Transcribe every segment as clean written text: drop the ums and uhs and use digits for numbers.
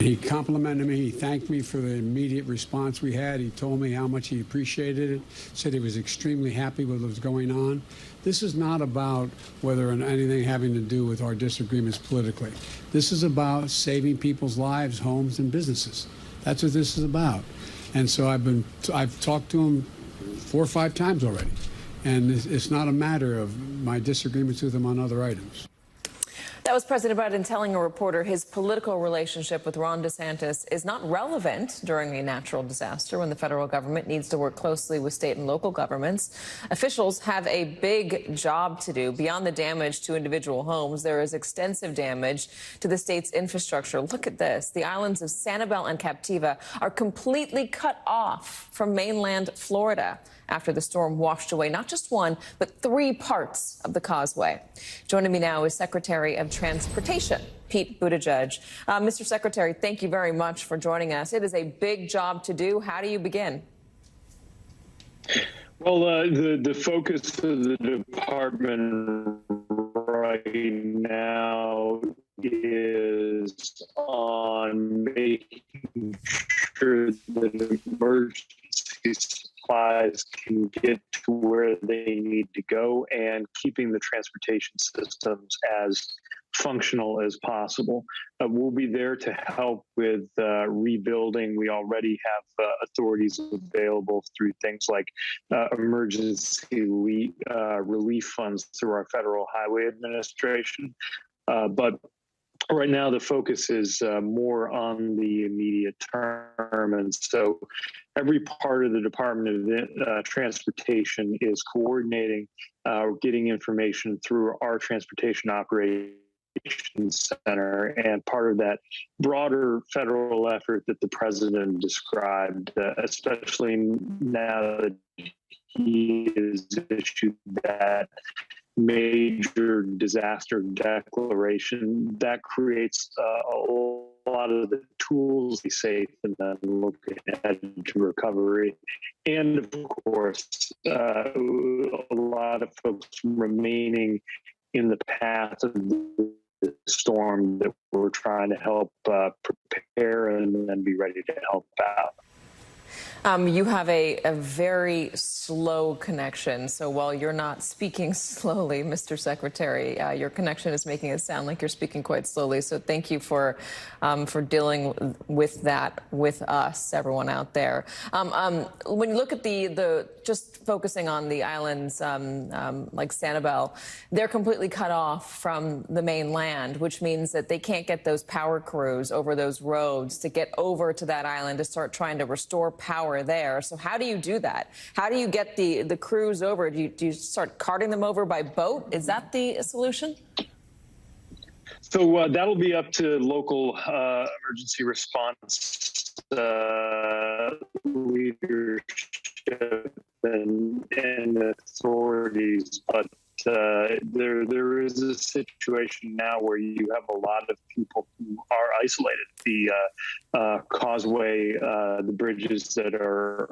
he complimented me. He thanked me for the immediate response we had. He told me how much he appreciated it, said he was extremely happy with what was going on. This is not about whether anything having to do with our disagreements politically. This is about saving people's lives, homes, and businesses. That's what this is about. And so I've talked to him 4 or 5 times already. And it's not a matter of my disagreements with him on other items. That was President Biden telling a reporter his political relationship with Ron DeSantis is not relevant during a natural disaster when the federal government needs to work closely with state and local governments. Officials have a big job to do. Beyond the damage to individual homes, there is extensive damage to the state's infrastructure. Look at this. The islands of Sanibel and Captiva are completely cut off from mainland Florida after the storm washed away not just one, but 3 parts of the causeway. Joining me now is Secretary of Transportation, Pete Buttigieg. Mr. Secretary, thank you very much for joining us. It is a big job to do. How do you begin? Well, the focus of the department right now is on making sure that emergency supplies can get to where they need to go and keeping the transportation systems as functional as possible. We'll be there to help with rebuilding. We already have authorities available through things like emergency relief funds through our Federal Highway Administration. But right now, the focus is more on the immediate term. And so every part of the Department of Transportation is coordinating, getting information through our Transportation Operations Center. And part of that broader federal effort that the president described, especially now that he has issued that major disaster declaration, that creates a lot of the tools to be safe and then look ahead to recovery. And of course, a lot of folks remaining in the path of the storm that we're trying to help prepare and then be ready to help out. You have a very slow connection. So while you're not speaking slowly, Mr. Secretary, your connection is making it sound like you're speaking quite slowly. So thank you for dealing with that with us, everyone out there. When you look at the just focusing on the islands like Sanibel, they're completely cut off from the mainland, which means that they can't get those power crews over those roads to get over to that island to start trying to restore power there. So how do you do that? How do you get the crews over? Do you start carting them over by boat? Is that the solution? So that'll be up to local emergency response leadership and authorities, but there is a situation now where you have a lot of people who are isolated. The causeway, the bridges that are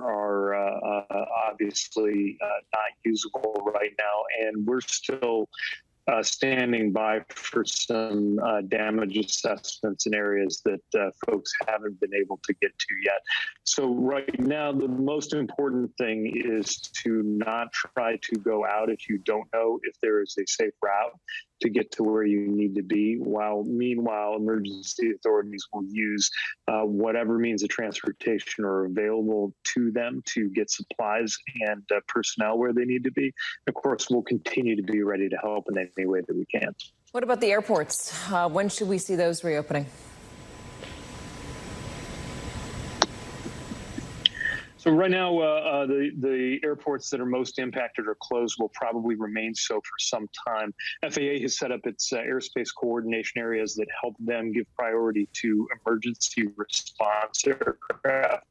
obviously not usable right now, and we're still standing by for some damage assessments in areas that folks haven't been able to get to yet. So right now, the most important thing is to not try to go out if you don't know if there is a safe route to get to where you need to be, while meanwhile emergency authorities will use whatever means of transportation are available to them to get supplies and personnel where they need to be. Of course, we'll continue to be ready to help in any way that we can. What about the airports? When should we see those reopening? So right now, the airports that are most impacted or closed will probably remain so for some time. FAA has set up its airspace coordination areas that help them give priority to emergency response aircraft.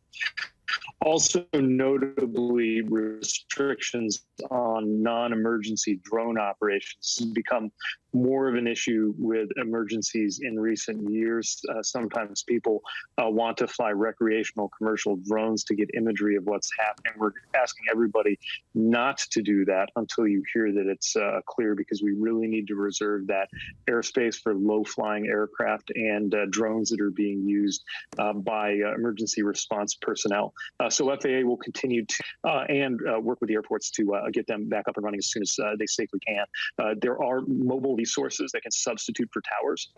Also, notably, restrictions on non-emergency drone operations has become more of an issue with emergencies in recent years. Sometimes people want to fly recreational commercial drones to get imagery of what's happening. We're asking everybody not to do that until you hear that it's clear, because we really need to reserve that airspace for low-flying aircraft and drones that are being used by emergency response personnel. So FAA will continue to and work with the airports to get them back up and running as soon as they safely can. There are mobile resources that can substitute for towers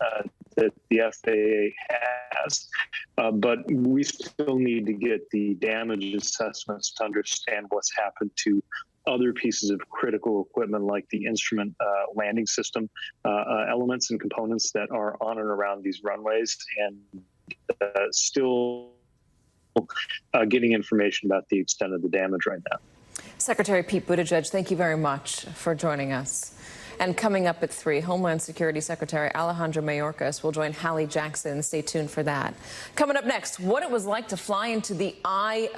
that the FAA has, but we still need to get the damage assessments to understand what's happened to other pieces of critical equipment like the instrument landing system elements and components that are on and around these runways, and still getting information about the extent of the damage right now. Secretary Pete Buttigieg, thank you very much for joining us. And coming up at 3, Homeland Security Secretary Alejandro Mayorkas will join Hallie Jackson. Stay tuned for that. Coming up next, what it was like to fly into the eye of